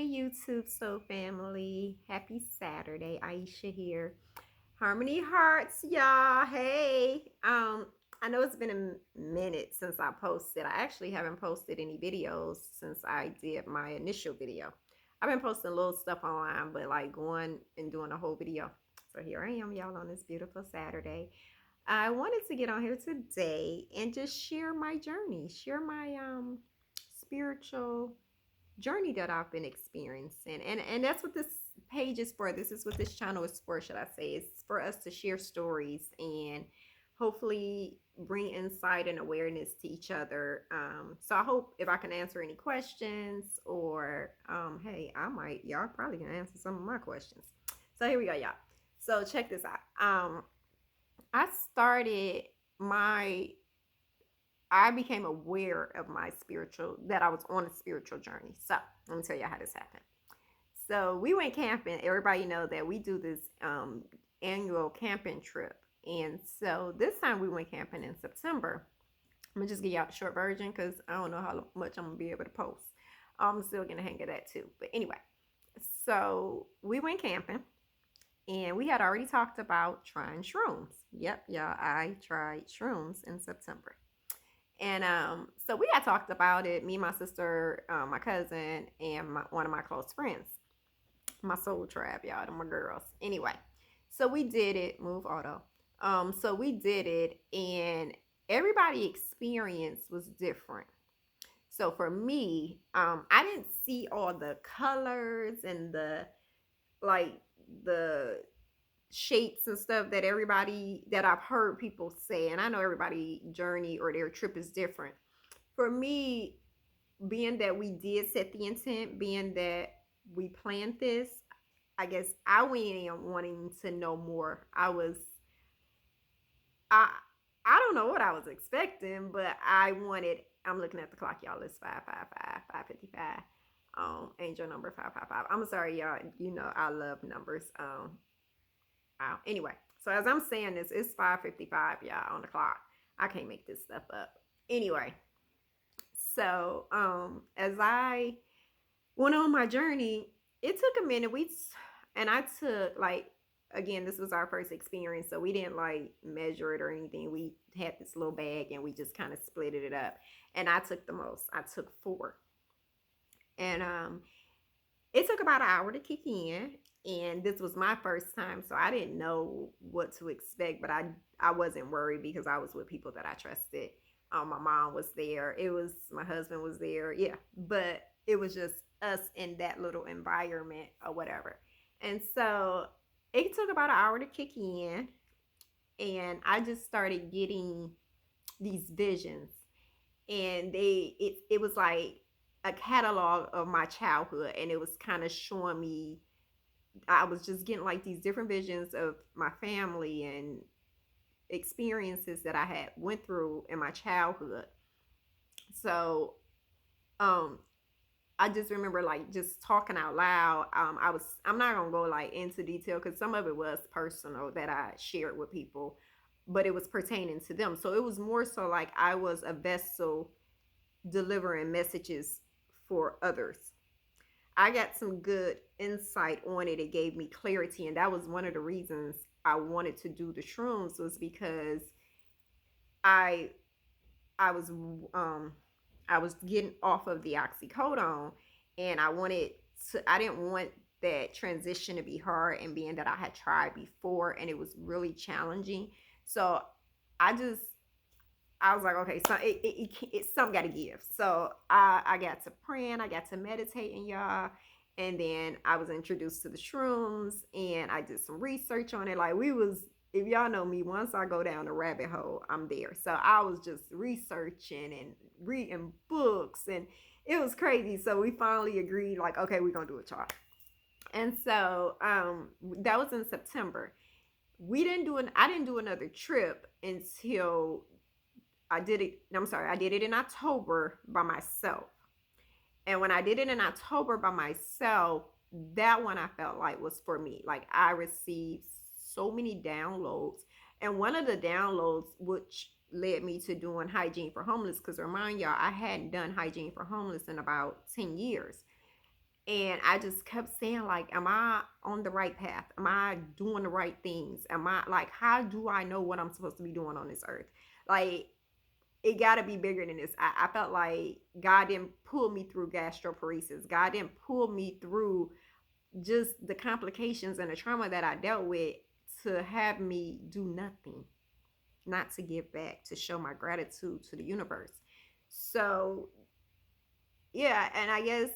YouTube Soul family. Happy Saturday. Aisha here. Harmony Hearts, y'all. Hey. I know it's been a minute since I posted. I actually haven't posted any videos since I did my initial video. I've been posting little stuff online, but like going and doing a whole video. So here I am, y'all, on this beautiful Saturday. I wanted to get on here today and just share my journey, share my spiritual journey that I've been experiencing. And that's what this page is for. This is what this channel is for, should I say. It's for us to share stories and hopefully bring insight and awareness to each other. So I hope if I can answer any questions or hey, y'all probably gonna answer some of my questions. So here we go, y'all. So check this out. I started my I became aware of that I was on a spiritual journey. So let me tell you how this happened. So we went camping. Everybody know that we do this annual camping trip. And so this time we went camping in September. I'm gonna just give y'all the short version because I don't know how much I'm gonna be able to post. I'm still gonna hang at that too. But anyway, so we went camping and we had already talked about trying shrooms. Yep, y'all, I tried shrooms in September. And so we had talked about it, me, my sister, my cousin, and one of my close friends. My soul tribe, y'all, and my girls. Anyway, so we did it. Move auto. So we did it, and everybody experience was different. So for me, I didn't see all the colors and the the shapes and stuff that I've heard people say, and I know everybody journey or their trip is different. For me, being that we did set the intent, being that we planned this, I guess I went in wanting to know more. I I don't know what I was expecting, but I'm looking at the clock, y'all. It's 5:55, 5:55. Angel number 555. I'm sorry, y'all. You know I love numbers. Anyway, so as I'm saying this, it's 5:55, y'all, on the clock. I can't make this stuff up. Anyway, so as I went on my journey, it took a minute. And I took again, this was our first experience, so we didn't measure it or anything. We had this little bag and we just kind of split it up. And I took the most. I took 4. And it took about an hour to kick in, and this was my first time, so I didn't know what to expect, but I wasn't worried because I was with people that I trusted. My mom was there. My husband was there. Yeah, but it was just us in that little environment or whatever. And so it took about an hour to kick in, and I just started getting these visions, and it was like a catalog of my childhood, and it was kind of showing me. I was just getting these different visions of my family and experiences that I had went through in my childhood. So I just remember just talking out loud. I'm not gonna go into detail because some of it was personal that I shared with people, but it was pertaining to them. So it was more so I was a vessel delivering messages for others. I got some good insight on it. It gave me clarity, and that was one of the reasons I wanted to do the shrooms, was because I I was I was getting off of the oxycodone, and I didn't want that transition to be hard, and being that I had tried before and it was really challenging. So I just I was like, okay, so something got to give. So I got to praying, I got to meditating, y'all. And then I was introduced to the shrooms, and I did some research on it. If y'all know me, once I go down the rabbit hole, I'm there. So I was just researching and reading books, and it was crazy. So we finally agreed, okay, we're going to do it, y'all. And so that was in September. I didn't do another trip until I did it in October by myself. And when I did it in October by myself, that one I felt like was for me. I received so many downloads. And one of the downloads, which led me to doing hygiene for homeless, because remind y'all, I hadn't done hygiene for homeless in about 10 years. And I just kept saying, like, am I on the right path? Am I doing the right things? Am I like, how do I know what I'm supposed to be doing on this earth? Like, it got to be bigger than this. I felt like God didn't pull me through gastroparesis. God didn't pull me through just the complications and the trauma that I dealt with to have me do nothing, not to give back, to show my gratitude to the universe. So, yeah, and I guess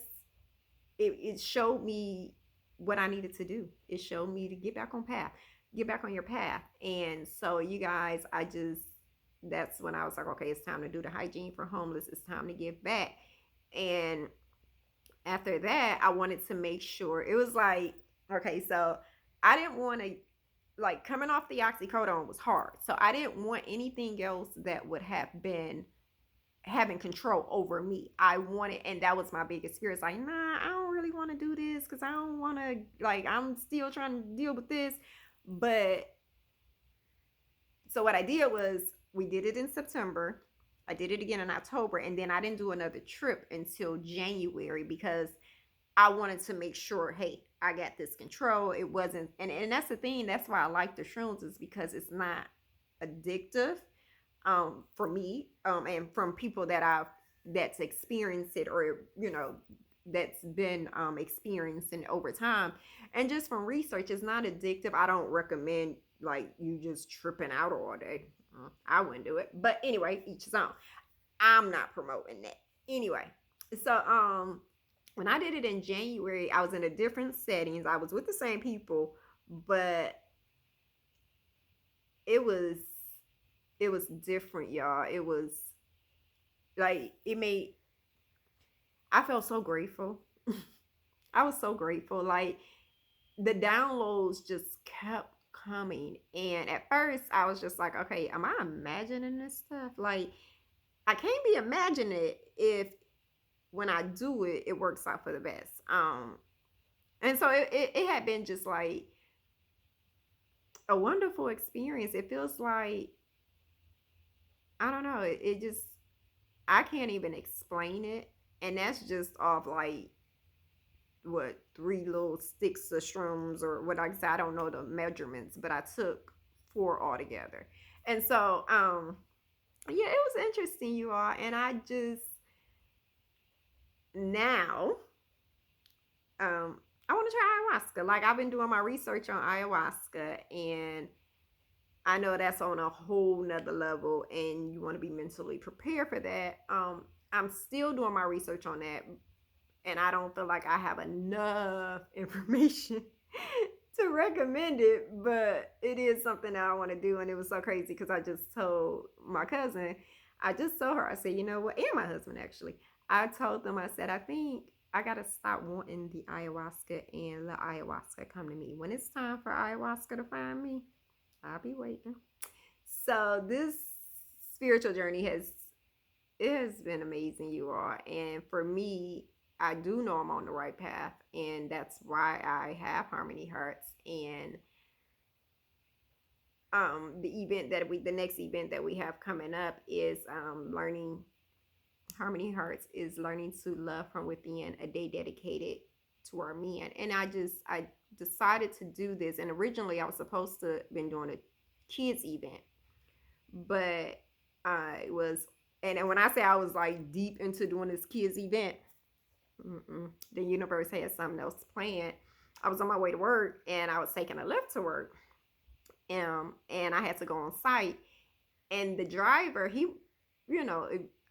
it showed me what I needed to do. It showed me to get back on path, get back on your path. And so, you guys, that's when I was like, okay, it's time to do the hygiene for homeless. It's time to give back. And after that, I wanted to make sure it was like, okay, so I didn't want to, like, coming off the oxycodone was hard. So I didn't want anything else that would have been having control over me. I wanted, and that was my biggest fear. It's like, nah, I don't really want to do this because I don't want to, like, I'm still trying to deal with this. But so what I did was we did it in September. I did it again in October, and then I didn't do another trip until January because I wanted to make sure, hey, I got this control. It wasn't, and that's the thing. That's why I like the shrooms, is because it's not addictive, for me, and from people that's experienced it, or that's been experiencing over time, and just from research, it's not addictive. I don't recommend like you just tripping out all day. I wouldn't do it, but anyway, each his own. I'm not promoting that anyway. So when I did it in January, I was in a different settings. I was with the same people, but it was it was different, y'all. It was like it made I felt so grateful. I was so grateful. Like, the downloads just kept coming. And at first I was just like, okay, am I imagining this stuff? Like, I can't be imagining it if when I do it, it works out for the best. And so it had been just like a wonderful experience. It feels like, I don't know, it just, I can't even explain it. And that's just off like what, three little sticks of shrooms, or what I said, I don't know the measurements, but I took four altogether. And so yeah, it was interesting, you all. And I just now I want to try ayahuasca. Like, I've been doing my research on ayahuasca, and I know that's on a whole nother level, and you want to be mentally prepared for that. I'm still doing my research on that, and I don't feel like I have enough information to recommend it, but it is something that I want to do. And it was so crazy because I just told my cousin, I just told her, I said, you know what, and my husband actually, I told them, I said, I think I gotta stop wanting the ayahuasca and let ayahuasca come to me. When it's time for ayahuasca to find me, I'll be waiting. So this spiritual journey has been amazing, you all. And for me, I do know I'm on the right path, and that's why I have Harmony Hearts. And the next event that we have coming up is learning. Harmony Hearts is learning to love from within, a day dedicated to our men. And I decided to do this. And originally I was supposed to have been doing a kids event, but it was, and when I say I was like deep into doing this kids event, the universe had something else planned. I was on my way to work, and I was taking a lift to work, and I had to go on site. And the driver, he,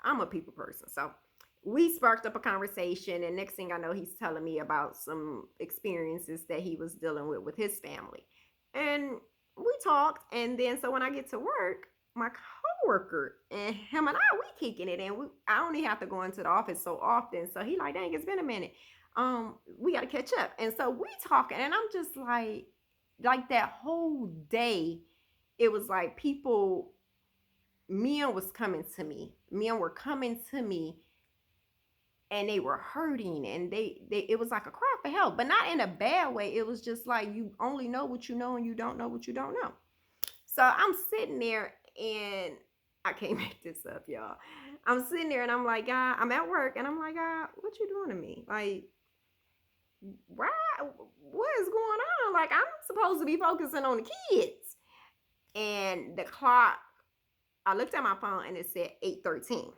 I'm a people person, so we sparked up a conversation. And next thing I know, he's telling me about some experiences that he was dealing with his family, and we talked. And then so when I get to work, my coworker and him and I, we kicking it, and I only have to go into the office so often. So he like, dang, it's been a minute. We got to catch up. And so we talking, and I'm just like that whole day, it was like people, men was coming to me. Men were coming to me, and they were hurting, and they it was like a cry for help, but not in a bad way. It was just like, you only know what you know, and you don't know what you don't know. So I'm sitting there, and I can't make this up, y'all. I'm sitting there, and I'm like, God, I'm at work, and I'm like, God, what you doing to me? Like, why? What is going on? Like, I'm supposed to be focusing on the kids. And the clock, I looked at my phone and it said 8:13.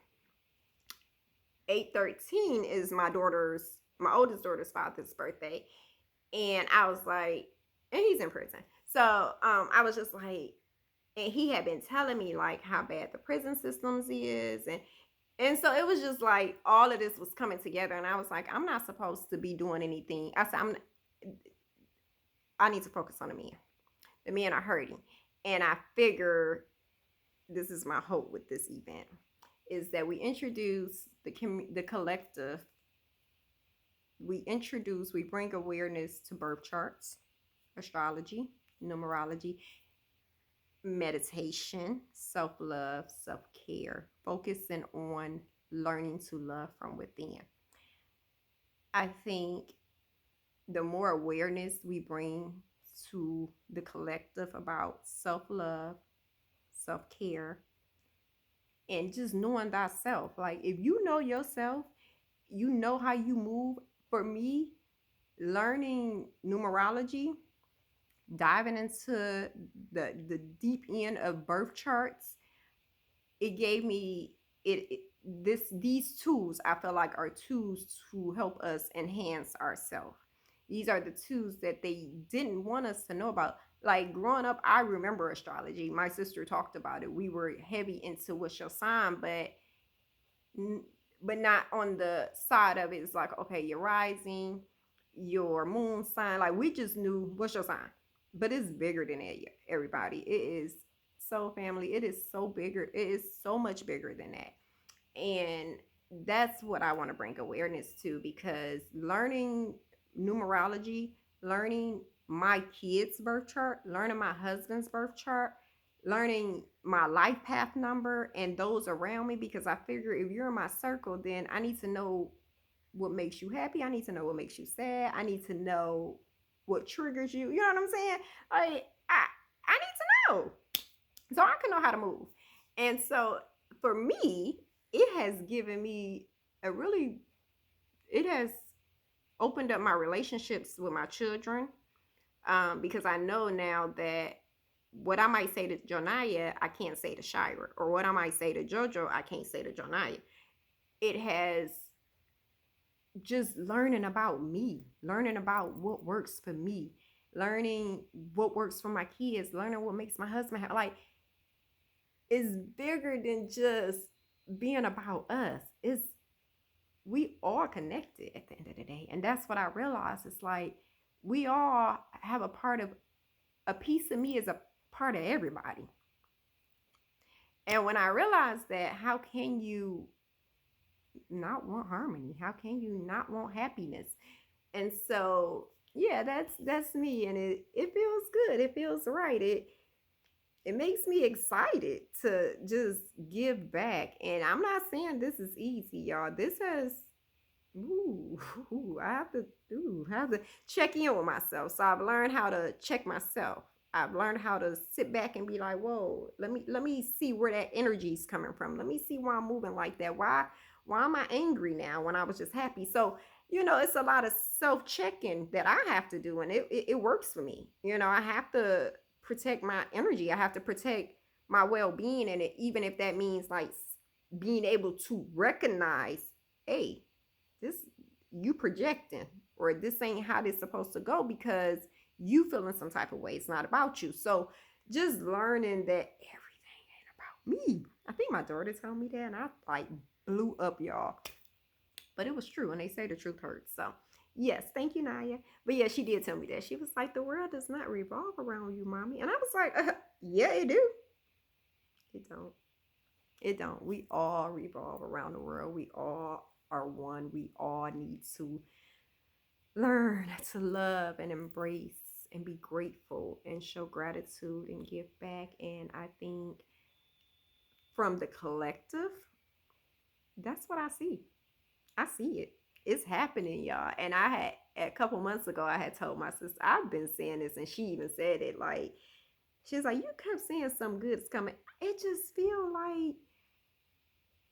8:13 is my oldest daughter's father's birthday. And I was like, and he's in prison. So I was just like, and he had been telling me like how bad the prison systems is, and so it was just like all of this was coming together, and I was like, I'm not supposed to be doing anything. I said, I need to focus on the men. The men are hurting, and I figure this is my hope with this event is that we introduce the collective. We bring awareness to birth charts, astrology, numerology, meditation, self love, self care, focusing on learning to love from within. I think the more awareness we bring to the collective about self love, self care, and just knowing thyself. Like, if you know yourself, you know how you move. For me, learning numerology, diving into the deep end of birth charts, it gave me these tools. I feel like are tools to help us enhance ourselves. These are the tools that they didn't want us to know about. Like growing up, I remember astrology. My sister talked about it. We were heavy into what's your sign, but not on the side of it. It's like, okay, your rising, your moon sign. Like we just knew what's your sign, but it's bigger than that. Everybody, it is so family. It is so bigger. It is so much bigger than that, and that's what I want to bring awareness to because learning numerology, learning my kids' birth chart, learning my husband's birth chart, learning my life path number and those around me because I figure if you're in my circle, then I need to know what makes you happy. I need to know what makes you sad. I need to know what triggers you. You know what I'm saying? Like I need to know so I can know how to move. And so for me, it has given me a really it has opened up my relationships with my children because I know now that what I might say to Jonaya, I can't say to Shira, or what I might say to Jojo, I can't say to Jonaya. It has just learning about me, learning about what works for me, learning what works for my kids, learning what makes my husband happy. Like, it's bigger than just being about us. It's we all connected at the end of the day. And that's what I realized. It's like we all have a piece of me is a part of everybody. And when I realized that, how can you not want harmony? How can you not want happiness? And so, yeah, that's me, and it feels good. It feels right. It makes me excited to just give back. And I'm not saying this is easy, y'all. This has I have to check in with myself. So I've learned how to check myself. I've learned how to sit back and be like, whoa, let me see where that energy is coming from. Let me see why I'm moving like that. Why am I angry now when I was just happy? So, it's a lot of self-checking that I have to do, and it works for me. I have to protect my energy. I have to protect my well-being, and even if that means like being able to recognize, hey, this you projecting, or this ain't how this supposed to go because you feeling some type of way. It's not about you. So just learning that everything ain't about me. I think my daughter told me that, and I like blew up, y'all. But it was true, and they say the truth hurts. So yes, thank you, Naya. But yeah, she did tell me that. She was like, the world does not revolve around you, mommy. And I was like, yeah, it do. It don't. It don't. We all revolve around the world. We all are one. We all need to learn to love and embrace and be grateful and show gratitude and give back. And I think from the collective, that's what I see. I see it. It's happening, y'all. And I had a couple months ago, I had told my sister, I've been saying this, and she even said it. Like, she's like, you kept saying something good's coming. It just feel like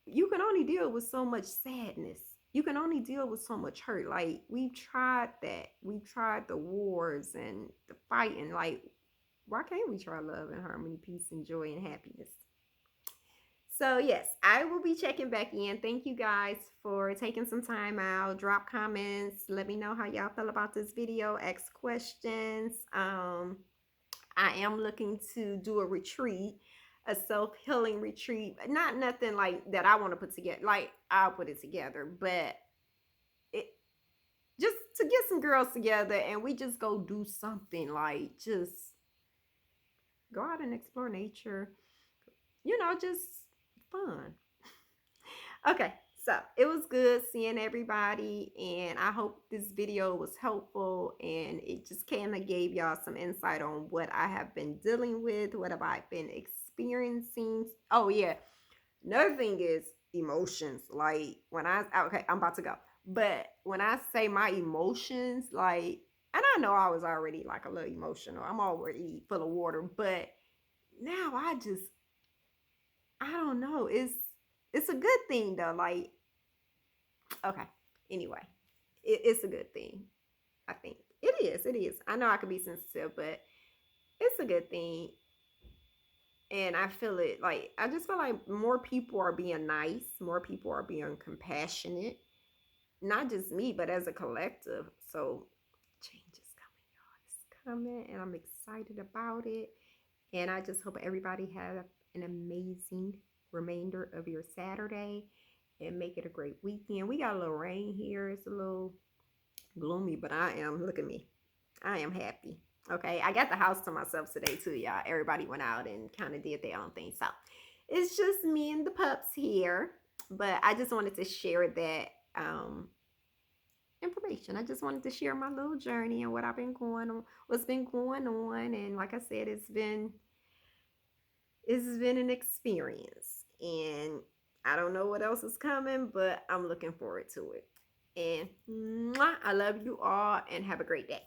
you can only deal with so much sadness. you can only deal with so much hurt. Like, we've tried that. We've tried the wars and the fighting. Like, why can't we try love and harmony, peace and joy and happiness? So, yes, I will be checking back in. Thank you guys for taking some time out. Drop comments. Let me know how y'all feel about this video. Ask questions. I am looking to do a retreat, a self-healing retreat. Not nothing like that I want to put together. Like, I'll put it together, but it just to get some girls together and we just go do something, like just go out and explore nature, just fun. Okay, so it was good seeing everybody, and I hope this video was helpful and it just kind of gave y'all some insight on what I have been dealing with, what have I been experiencing. Oh, yeah. Another thing is emotions. Like, okay, I'm about to go. But when I say my emotions, like, and I know I was already like a little emotional, I'm already full of water, but now I don't know. It's a good thing though. Like, okay. Anyway, it's a good thing. I think it is. It is. I know I could be sensitive, but it's a good thing. And I feel it. Like, I just feel like more people are being nice. More people are being compassionate. Not just me, but as a collective. So change is coming, y'all. It's coming, and I'm excited about it. And I just hope everybody have an amazing remainder of your Saturday and make it a great weekend. We got a little rain here. It's a little gloomy, but look at me. I am happy. Okay. I got the house to myself today, too, y'all. Everybody went out and kind of did their own thing. So it's just me and the pups here. But I just wanted to share that information. I just wanted to share my little journey and what I've been going on, what's been going on. And like I said, it's been an experience, and I don't know what else is coming, but I'm looking forward to it. And mwah, I love you all, and have a great day.